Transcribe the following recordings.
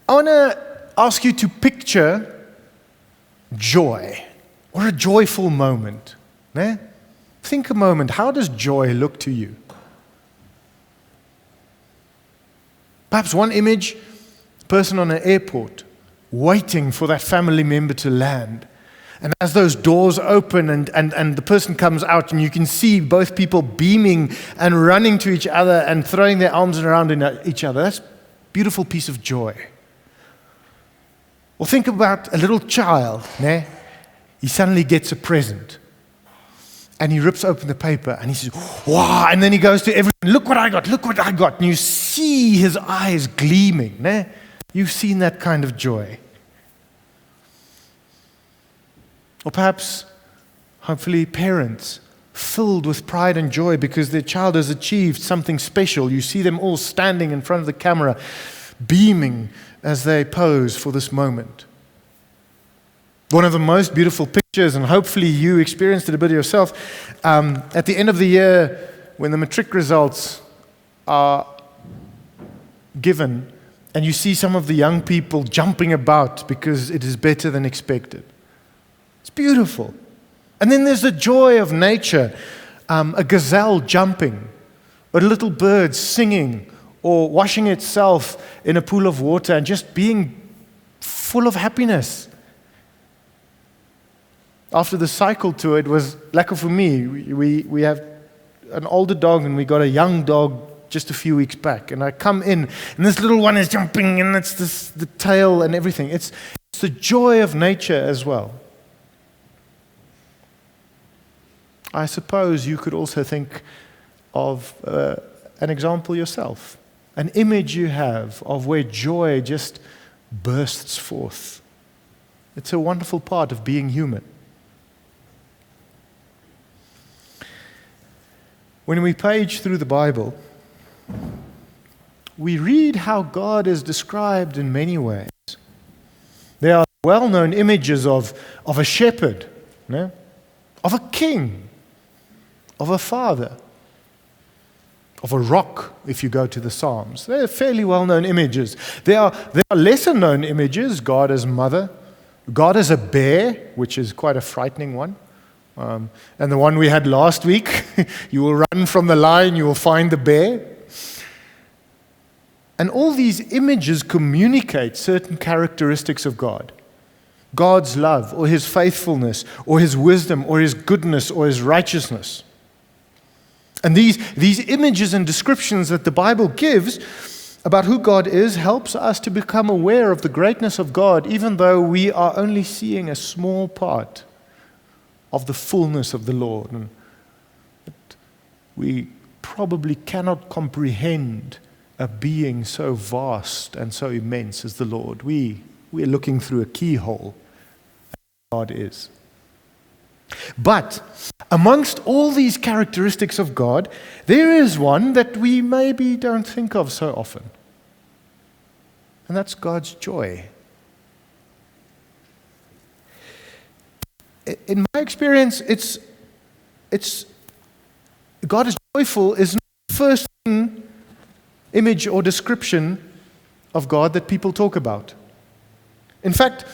I want to ask you to picture joy or a joyful moment. Ne? Think a moment, how does joy look to you? Perhaps one image, a person on an airport waiting for that family member to land. And as those doors open and the person comes out, and you can see both people beaming and running to each other and throwing their arms around each other. That's a beautiful piece of joy. Or think about a little child. Ne? He suddenly gets a present. And he rips open the paper and he says, wow, and then he goes to everyone, look what I got, look what I got. And you see his eyes gleaming. Ne? You've seen that kind of joy. Or perhaps, hopefully, parents filled with pride and joy because their child has achieved something special. You see them all standing in front of the camera, beaming as they pose for this moment. One of the most beautiful pictures, and hopefully you experienced it a bit yourself, at the end of the year, when the matric results are given, and you see some of the young people jumping about because it is better than expected. It's beautiful. And then there's the joy of nature, a gazelle jumping, or a little bird singing, or washing itself in a pool of water and just being full of happiness. After the cycle tour, it was lucky for me. We have an older dog and we got a young dog just a few weeks back. And I come in and this little one is jumping and it's the tail and everything. It's the joy of nature as well. I suppose you could also think of an example yourself. An image you have of where joy just bursts forth. It's a wonderful part of being human. When we page through the Bible, we read how God is described in many ways. There are well-known images of a shepherd, of a king, of a father, of a rock, if you go to the Psalms. They're fairly well-known images. There are lesser-known images, God as mother, God as a bear, which is quite a frightening one. And the one we had last week, you will run from the lion, you will find the bear. And all these images communicate certain characteristics of God. God's love, or His faithfulness, or His wisdom, or His goodness, or His righteousness. And these images and descriptions that the Bible gives about who God is helps us to become aware of the greatness of God, even though we are only seeing a small part of the fullness of the Lord. And we probably cannot comprehend a being so vast and so immense as the Lord. We're looking through a keyhole. God is. But amongst all these characteristics of God, there is one that we maybe don't think of so often. And that's God's joy. In my experience, it's God is joyful is not the first image or description of God that people talk about. In fact,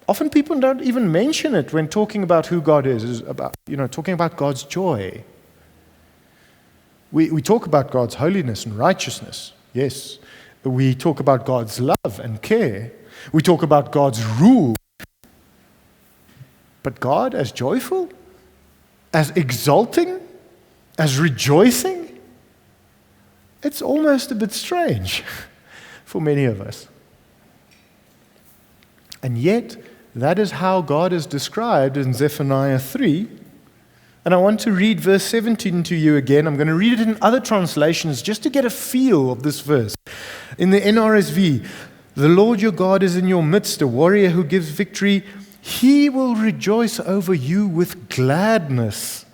often people don't even mention it when talking about who God is about, talking about God's joy. We talk about God's holiness and righteousness, yes. We talk about God's love and care. We talk about God's rule. But God as joyful, as exulting, as rejoicing, it's almost a bit strange for many of us. And yet, that is how God is described in Zephaniah 3. And I want to read verse 17 to you again. I'm going to read it in other translations just to get a feel of this verse. In the NRSV, the Lord your God is in your midst, a warrior who gives victory. He will rejoice over you with gladness.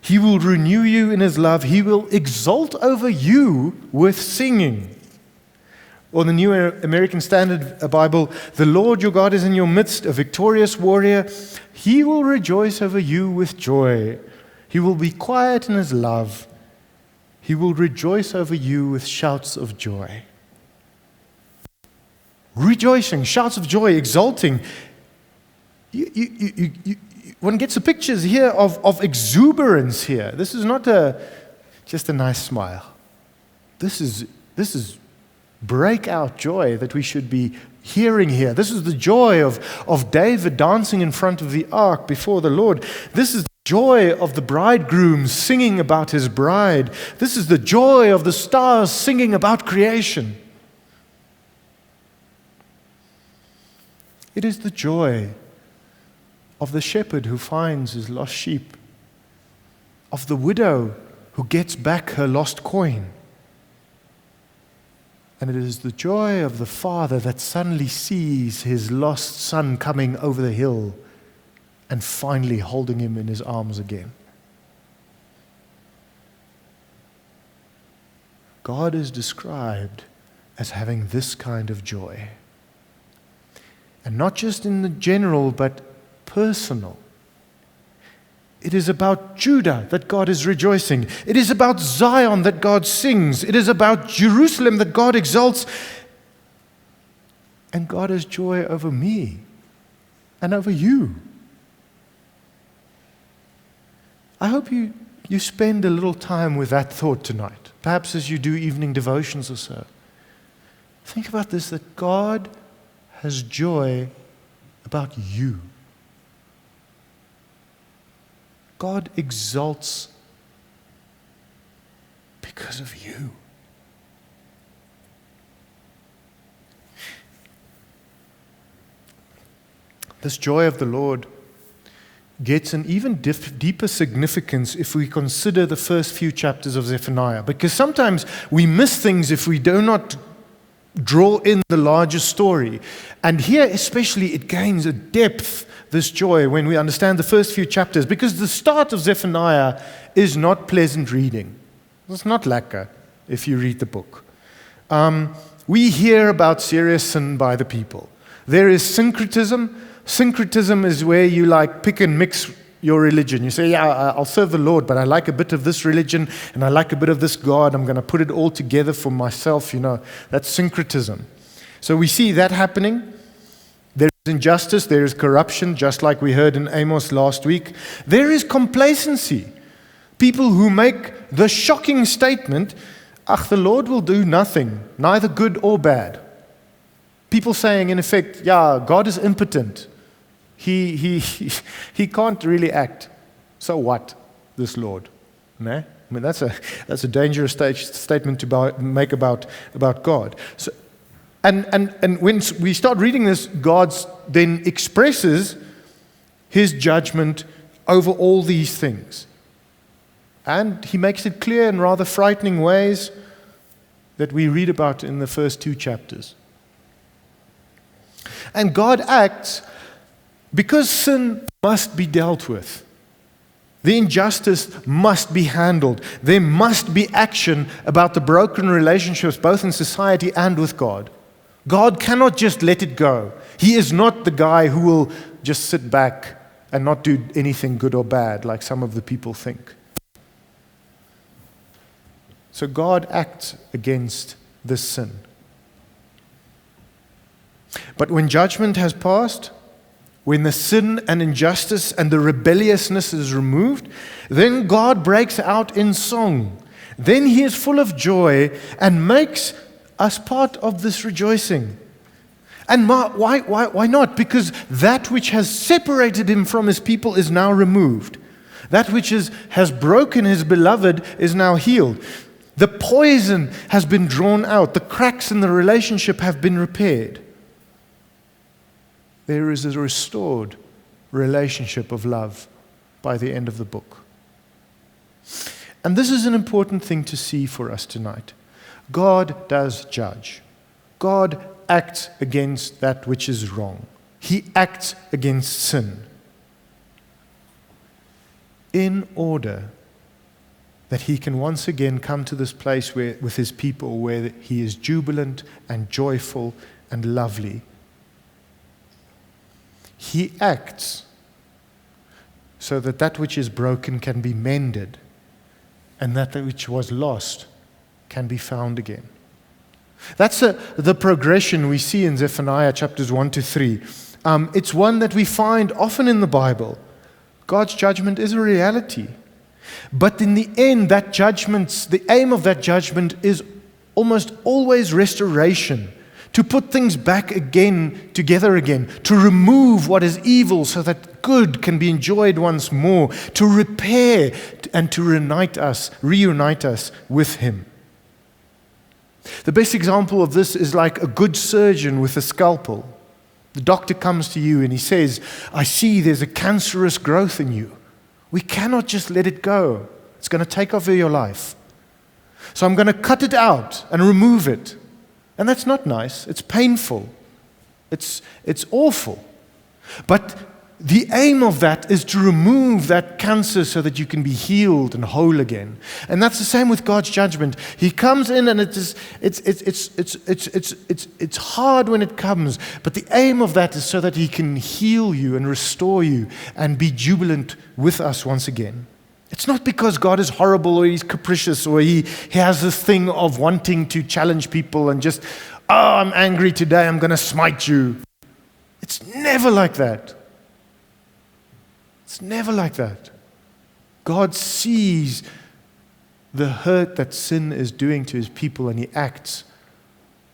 He will renew you in His love. He will exult over you with singing. Or the New American Standard Bible, the Lord your God is in your midst, a victorious warrior. He will rejoice over you with joy. He will be quiet in His love. He will rejoice over you with shouts of joy. rejoicing, shouts of joy, exulting. One gets the pictures here of exuberance here. This is not just a nice smile. This is breakout joy that we should be hearing here. This is the joy of David dancing in front of the ark before the Lord. This is the joy of the bridegroom singing about his bride. This is the joy of the stars singing about creation. It is the joy of the shepherd who finds his lost sheep, of the widow who gets back her lost coin. And it is the joy of the father that suddenly sees his lost son coming over the hill and finally holding him in his arms again. God is described as having this kind of joy. And not just in the general, but personal. It is about Judah that God is rejoicing. It is about Zion that God sings. It is about Jerusalem that God exalts. And God has joy over me and over you. I hope you spend a little time with that thought tonight, perhaps as you do evening devotions or so. Think about this, that God has joy about you. God exalts because of you. This joy of the Lord gets an even deeper significance if we consider the first few chapters of Zephaniah, because sometimes we miss things if we do not draw in the larger story. And here especially it gains a depth, this joy, when we understand the first few chapters, because the start of Zephaniah is not pleasant reading. It's not lekker if you read the book. We hear about serious sin by the people. There is syncretism. Syncretism is where you pick and mix your religion. You say, yeah, I'll serve the Lord, but I like a bit of this religion and I like a bit of this God. I'm going to put it all together for myself. That's syncretism. So we see that happening. There is injustice, there is corruption, just like we heard in Amos last week. There is complacency. People who make the shocking statement, the Lord will do nothing, neither good or bad. People saying, in effect, God is impotent. He can't really act. So what, this Lord? No? I mean, that's a dangerous statement to make about God. So, and when we start reading this, God then expresses his judgment over all these things. And he makes it clear in rather frightening ways that we read about in the first 2 chapters. And God acts because sin must be dealt with. The injustice must be handled. There must be action about the broken relationships, both in society and with God. God cannot just let it go. He is not the guy who will just sit back and not do anything good or bad, like some of the people think. So God acts against this sin. But when judgment has passed, when the sin and injustice and the rebelliousness is removed, then God breaks out in song. Then he is full of joy and makes us part of this rejoicing. And why not? Because that which has separated him from his people is now removed. That which has broken his beloved is now healed. The poison has been drawn out. The cracks in the relationship have been repaired. There is a restored relationship of love by the end of the book. And this is an important thing to see for us tonight. God does judge. God acts against that which is wrong. He acts against sin in order that he can once again come to this place with his people where he is jubilant and joyful and lovely. He acts so that that which is broken can be mended and that which was lost can be found again. That's the progression we see in Zephaniah chapters 1 to 3. It's one that we find often in the Bible. God's judgment is a reality. But in the end, the aim of that judgment is almost always restoration, to put things back again, together again, to remove what is evil so that good can be enjoyed once more, to repair and to reunite us with Him. The best example of this is like a good surgeon with a scalpel. The doctor comes to you and he says, I see there's a cancerous growth in you. We cannot just let it go. It's going to take over your life. So I'm going to cut it out and remove it. And that's not nice. It's painful. It's awful. But the aim of that is to remove that cancer so that you can be healed and whole again. And that's the same with God's judgment. He comes in and it's hard when it comes, but the aim of that is so that He can heal you and restore you and be jubilant with us once again. It's not because God is horrible or He's capricious or He has this thing of wanting to challenge people and just, I'm angry today, I'm going to smite you. It's never like that. It's never like that. God sees the hurt that sin is doing to His people, and He acts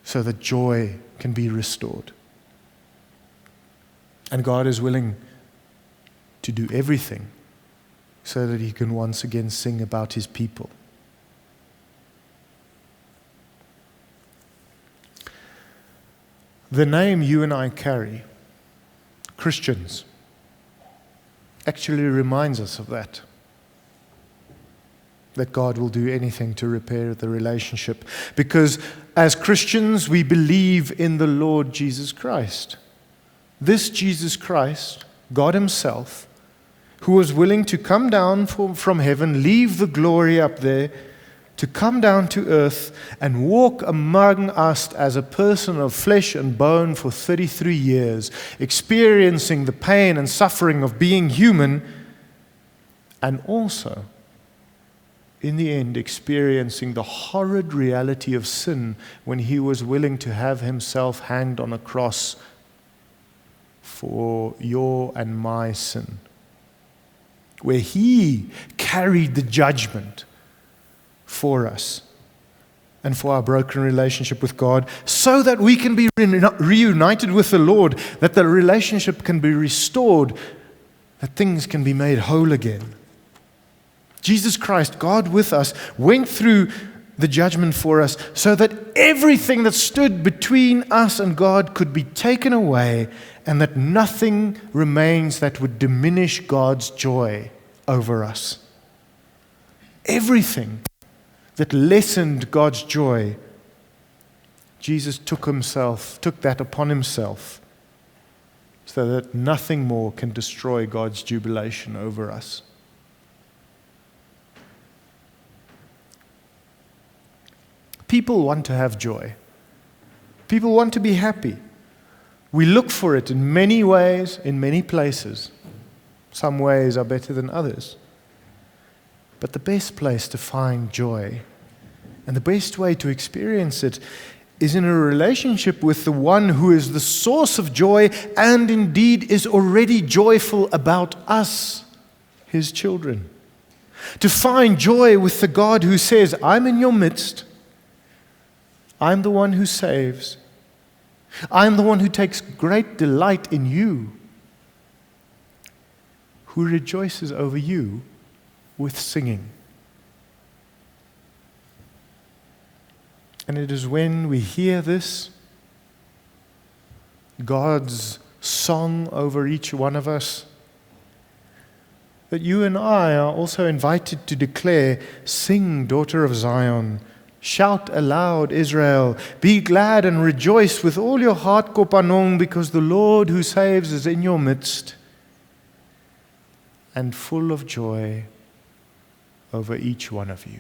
so that joy can be restored. And God is willing to do everything so that He can once again sing about His people. The name you and I carry, Christians, actually reminds us of that God will do anything to repair the relationship. Because as Christians, we believe in the Lord Jesus Christ. This Jesus Christ, God Himself, who was willing to come down from heaven, leave the glory up there, to come down to earth and walk among us as a person of flesh and bone for 33 years, experiencing the pain and suffering of being human, and also, in the end, experiencing the horrid reality of sin when He was willing to have Himself hanged on a cross for your and my sin, where He carried the judgment for us and for our broken relationship with God, so that we can be reunited with the Lord, that the relationship can be restored, that things can be made whole again. Jesus Christ, God with us, went through the judgment for us so that everything that stood between us and God could be taken away, and that nothing remains that would diminish God's joy over us. Everything that lessened God's joy, Jesus took that upon Himself, so that nothing more can destroy God's jubilation over us. People want to have joy. People want to be happy. We look for it in many ways, in many places. Some ways are better than others. But the best place to find joy, and the best way to experience it, is in a relationship with the one who is the source of joy and indeed is already joyful about us, His children. To find joy with the God who says, I'm in your midst. I'm the one who saves. I'm the one who takes great delight in you, who rejoices over you with singing. And it is when we hear this, God's song over each one of us, that you and I are also invited to declare, sing, daughter of Zion, shout aloud, Israel, be glad and rejoice with all your heart, Kopanong, because the Lord who saves is in your midst, and full of joy over each one of you.